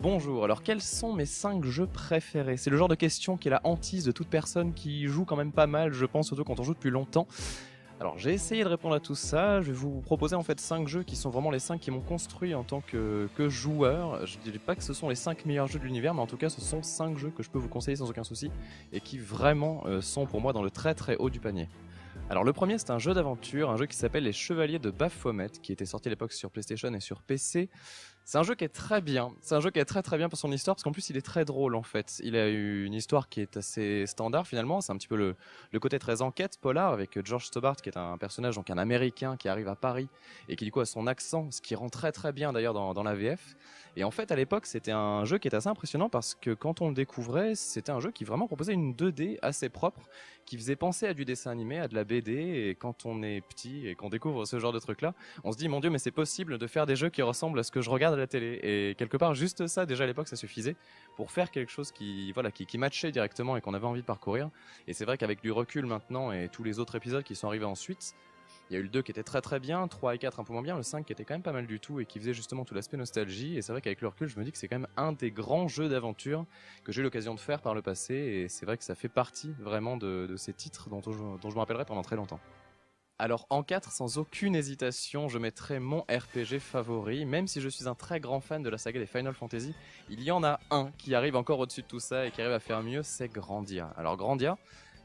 Bonjour, alors quels sont mes 5 jeux préférés? C'est le genre de question qui est la hantise de toute personne qui joue quand même pas mal, je pense, surtout quand on joue depuis longtemps. Alors j'ai essayé de répondre à tout ça, je vais vous proposer en fait 5 jeux qui sont vraiment les 5 qui m'ont construit en tant que joueur. Je ne dirais pas que ce sont les 5 meilleurs jeux de l'univers, mais en tout cas ce sont 5 jeux que je peux vous conseiller sans aucun souci et qui vraiment sont pour moi dans le très très haut du panier. Alors le premier c'est un jeu d'aventure, un jeu qui s'appelle Les Chevaliers de Baphomet, qui était sorti à l'époque sur PlayStation et sur PC. C'est un jeu qui est très bien, c'est un jeu qui est très très bien pour son histoire, parce qu'en plus il est très drôle en fait. Il a eu une histoire qui est assez standard finalement, c'est un petit peu le côté très enquête, polar, avec George Stobart qui est un personnage, donc un américain qui arrive à Paris, et qui du coup a son accent, ce qui rend très très bien d'ailleurs dans la VF. Et en fait à l'époque c'était un jeu qui est assez impressionnant, parce que quand on le découvrait, c'était un jeu qui vraiment proposait une 2D assez propre, qui faisait penser à du dessin animé, à de la BD, et quand on est petit et qu'on découvre ce genre de truc là, on se dit mon dieu mais c'est possible de faire des jeux qui ressemblent à ce que je regarde à la télé. Et quelque part juste ça déjà à l'époque ça suffisait pour faire quelque chose qui voilà qui matchait directement et qu'on avait envie de parcourir. Et c'est vrai qu'avec du recul maintenant et tous les autres épisodes qui sont arrivés ensuite, il y a eu le 2 qui était très très bien, 3 et 4 un peu moins bien, le 5 qui était quand même pas mal du tout et qui faisait justement tout l'aspect nostalgie. Et c'est vrai qu'avec le recul je me dis que c'est quand même un des grands jeux d'aventure que j'ai eu l'occasion de faire par le passé, et c'est vrai que ça fait partie vraiment de ces titres dont je me rappellerai pendant très longtemps. Alors en 4, sans aucune hésitation, je mettrai mon RPG favori. Même si je suis un très grand fan de la saga des Final Fantasy, il y en a un qui arrive encore au-dessus de tout ça et qui arrive à faire mieux, c'est Grandia. Alors Grandia,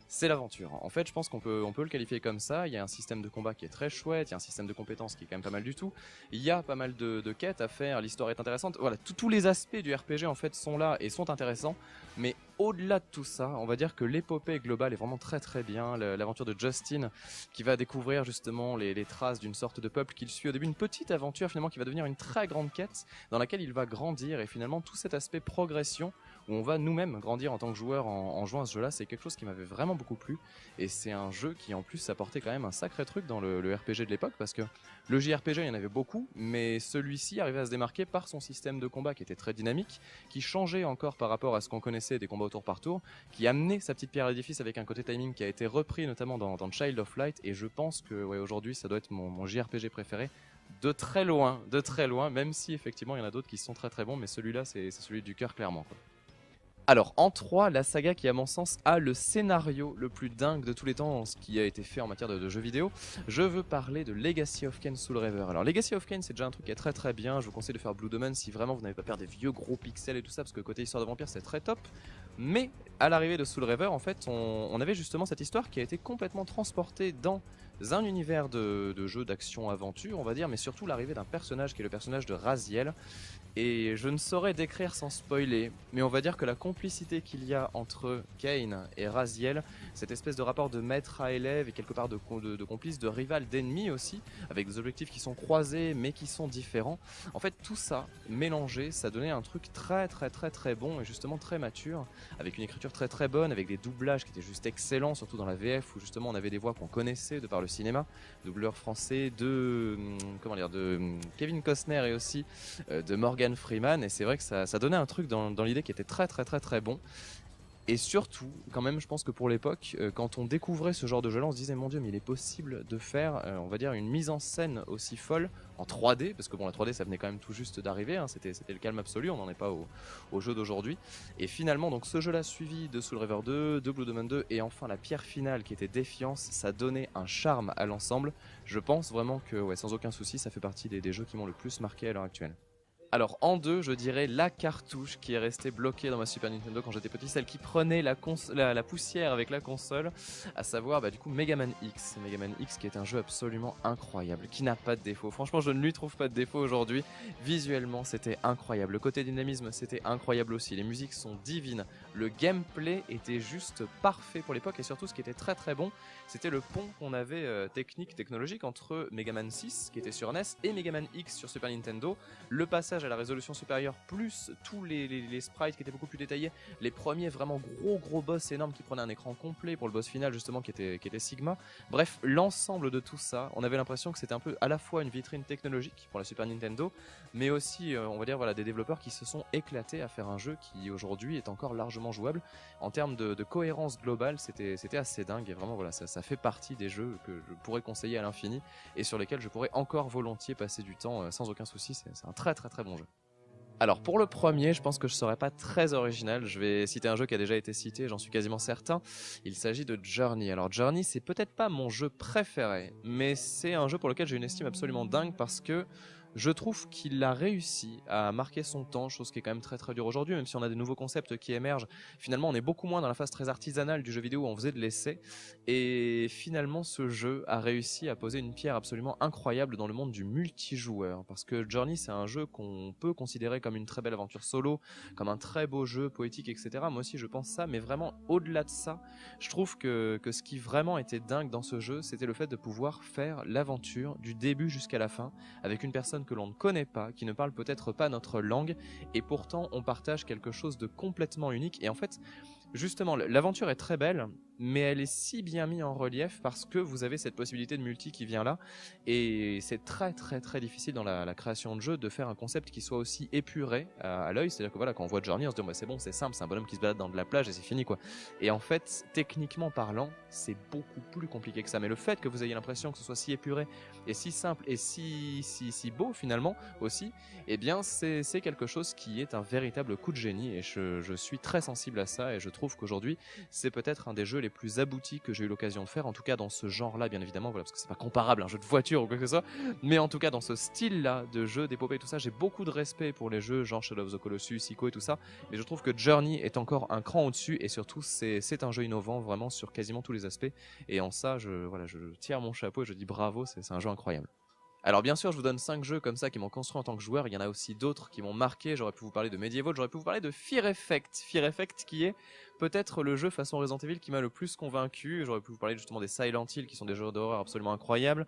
c'est l'aventure. En fait, je pense qu'on peut le qualifier comme ça. Il y a un système de combat qui est très chouette, il y a un système de compétences qui est quand même pas mal du tout. Il y a pas mal de quêtes à faire, l'histoire est intéressante. Voilà, tous les aspects du RPG en fait sont là et sont intéressants. Mais au-delà de tout ça, on va dire que l'épopée globale est vraiment très très bien. L'aventure de Justin, qui va découvrir justement les traces d'une sorte de peuple qu'il suit au début, une petite aventure finalement qui va devenir une très grande quête dans laquelle il va grandir, et finalement tout cet aspect progression où on va nous-mêmes grandir en tant que joueur en jouant à ce jeu-là, c'est quelque chose qui m'avait vraiment beaucoup plu. Et c'est un jeu qui en plus apportait quand même un sacré truc dans le RPG de l'époque, parce que le JRPG il y en avait beaucoup, mais celui-ci arrivait à se démarquer par son système de combat qui était très dynamique, qui changeait encore par rapport à ce qu'on connaissait des combats au tour par tour, qui amenait sa petite pierre à l'édifice avec un côté timing qui a été repris notamment dans Child of Light. Et je pense que ouais, aujourd'hui ça doit être mon JRPG préféré de très loin, même si effectivement il y en a d'autres qui sont très très bons, mais celui-là c'est celui du cœur clairement, quoi. Alors en 3, la saga qui à mon sens a le scénario le plus dingue de tous les temps en ce qui a été fait en matière de jeux vidéo, je veux parler de Legacy of Kain Soul Reaver. Alors Legacy of Kain c'est déjà un truc qui est très très bien, je vous conseille de faire Blue Domain si vraiment vous n'avez pas peur des vieux gros pixels et tout ça, parce que côté histoire de vampire c'est très top. Mais à l'arrivée de Soul Reaver en fait on avait justement cette histoire qui a été complètement transportée dans un univers de jeux d'action-aventure on va dire, mais surtout l'arrivée d'un personnage qui est le personnage de Raziel. Et je ne saurais décrire sans spoiler, mais on va dire que la complicité qu'il y a entre Kain et Raziel, cette espèce de rapport de maître à élève et quelque part de complice, de rival, d'ennemi aussi, avec des objectifs qui sont croisés mais qui sont différents. En fait, tout ça mélangé, ça donnait un truc très très très très bon et justement très mature, avec une écriture très très bonne, avec des doublages qui étaient juste excellents, surtout dans la VF où justement on avait des voix qu'on connaissait de par le cinéma, doubleur français de Kevin Costner et aussi de Morgan Freeman. Et c'est vrai que ça donnait un truc dans l'idée qui était très très très très bon. Et surtout, quand même, je pense que pour l'époque, quand on découvrait ce genre de jeu-là, on se disait mon Dieu, mais il est possible de faire, on va dire, une mise en scène aussi folle en 3D, parce que bon, la 3D, ça venait quand même tout juste d'arriver, hein, c'était le calme absolu, on n'en est pas au jeu d'aujourd'hui. Et finalement, donc ce jeu-là, suivi de Soul River 2, de Blue Domain 2, et enfin la pierre finale qui était Défiance, ça donnait un charme à l'ensemble. Je pense vraiment que, ouais, sans aucun souci, ça fait partie des jeux qui m'ont le plus marqué à l'heure actuelle. Alors en 2, je dirais la cartouche qui est restée bloquée dans ma Super Nintendo quand j'étais petit, celle qui prenait la poussière avec la console, à savoir du coup Megaman X. Megaman X qui est un jeu absolument incroyable, qui n'a pas de défaut. Franchement, je ne lui trouve pas de défaut aujourd'hui. Visuellement, c'était incroyable. Le côté dynamisme, c'était incroyable aussi. Les musiques sont divines. Le gameplay était juste parfait pour l'époque, et surtout ce qui était très très bon, c'était le pont qu'on avait technologique entre Megaman 6 qui était sur NES et Megaman X sur Super Nintendo. Le passage à la résolution supérieure, plus tous les sprites qui étaient beaucoup plus détaillés, les premiers vraiment gros boss énormes qui prenaient un écran complet pour le boss final justement qui était Sigma. Bref, l'ensemble de tout ça, on avait l'impression que c'était un peu à la fois une vitrine technologique pour la Super Nintendo, mais aussi on va dire voilà, des développeurs qui se sont éclatés à faire un jeu qui aujourd'hui est encore largement jouable. En termes de cohérence globale, c'était assez dingue, et vraiment voilà, ça fait partie des jeux que je pourrais conseiller à l'infini et sur lesquels je pourrais encore volontiers passer du temps sans aucun souci. C'est un très très très bon jeu. Alors pour le premier, je pense que je serai pas très original. Je vais citer un jeu qui a déjà été cité, j'en suis quasiment certain. Il s'agit de Journey. Alors Journey, c'est peut-être pas mon jeu préféré, mais c'est un jeu pour lequel j'ai une estime absolument dingue parce que je trouve qu'il a réussi à marquer son temps, chose qui est quand même très très dure aujourd'hui, même si on a des nouveaux concepts qui émergent. Finalement, on est beaucoup moins dans la phase très artisanale du jeu vidéo où on faisait de l'essai. Et finalement, ce jeu a réussi à poser une pierre absolument incroyable dans le monde du multijoueur. Parce que Journey, c'est un jeu qu'on peut considérer comme une très belle aventure solo, comme un très beau jeu poétique, etc. Moi aussi, je pense ça, mais vraiment, au-delà de ça, je trouve que ce qui vraiment était dingue dans ce jeu, c'était le fait de pouvoir faire l'aventure du début jusqu'à la fin avec une personne que l'on ne connaît pas, qui ne parle peut-être pas notre langue, et pourtant on partage quelque chose de complètement unique. Et en fait, justement, l'aventure est très belle, mais elle est si bien mise en relief parce que vous avez cette possibilité de multi qui vient là, et c'est très très très difficile dans la création de jeu de faire un concept qui soit aussi épuré à l'œil. C'est-à-dire que voilà, quand on voit Journey, on se dit bah, c'est bon, c'est simple, c'est un bonhomme qui se balade dans de la plage et c'est fini quoi. Et en fait, techniquement parlant, c'est beaucoup plus compliqué que ça. Mais le fait que vous ayez l'impression que ce soit si épuré et si simple et si beau finalement aussi, eh bien c'est quelque chose qui est un véritable coup de génie, et je suis très sensible à ça, et je trouve qu'aujourd'hui c'est peut-être un des jeux les plus aboutis que j'ai eu l'occasion de faire, en tout cas dans ce genre-là bien évidemment, voilà, parce que c'est pas comparable à un jeu de voiture ou quoi que ce soit, mais en tout cas dans ce style-là de jeu d'épopée et tout ça, j'ai beaucoup de respect pour les jeux genre Shadow of the Colossus, Ico et tout ça, mais je trouve que Journey est encore un cran au-dessus, et surtout c'est un jeu innovant vraiment sur quasiment tous les aspects, et en ça je tire mon chapeau et je dis bravo, c'est un jeu incroyable. Alors bien sûr, je vous donne 5 jeux comme ça qui m'ont construit en tant que joueur, il y en a aussi d'autres qui m'ont marqué, j'aurais pu vous parler de Medieval, j'aurais pu vous parler de Fear Effect. Fear Effect qui est peut-être le jeu façon Resident Evil qui m'a le plus convaincu, j'aurais pu vous parler justement des Silent Hill qui sont des jeux d'horreur absolument incroyables.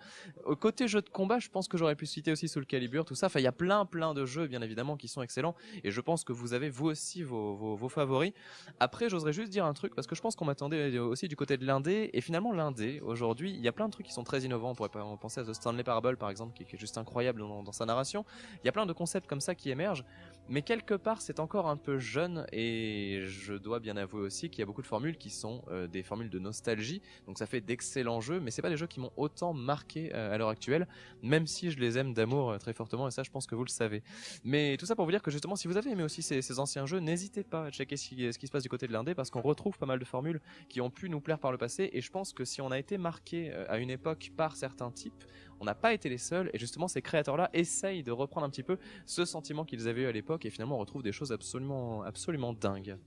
Côté jeu de combat, je pense que j'aurais pu citer aussi Soul Calibur, tout ça, enfin il y a plein de jeux bien évidemment qui sont excellents, et je pense que vous avez vous aussi vos favoris. Après, j'oserais juste dire un truc, parce que je pense qu'on m'attendait aussi du côté de l'indé, et finalement l'indé, aujourd'hui, il y a plein de trucs qui sont très innovants, on pourrait penser à The Stanley Parable par exemple, qui est juste incroyable dans sa narration. Il y a plein de concepts comme ça qui émergent, mais quelque part c'est encore un peu jeune, et je dois bien avouer aussi qu'il y a beaucoup de formules qui sont des formules de nostalgie, donc ça fait d'excellents jeux, mais c'est pas des jeux qui m'ont autant marqué à l'heure actuelle, même si je les aime d'amour très fortement, et ça je pense que vous le savez. Mais tout ça pour vous dire que justement, si vous avez aimé aussi ces anciens jeux, n'hésitez pas à checker ce qui se passe du côté de l'indé, parce qu'on retrouve pas mal de formules qui ont pu nous plaire par le passé, et je pense que si on a été marqué à une époque par certains types, on n'a pas été les seuls, et justement ces créateurs-là essayent de reprendre un petit peu ce sentiment qu'ils avaient eu à l'époque, et finalement on retrouve des choses absolument dingues.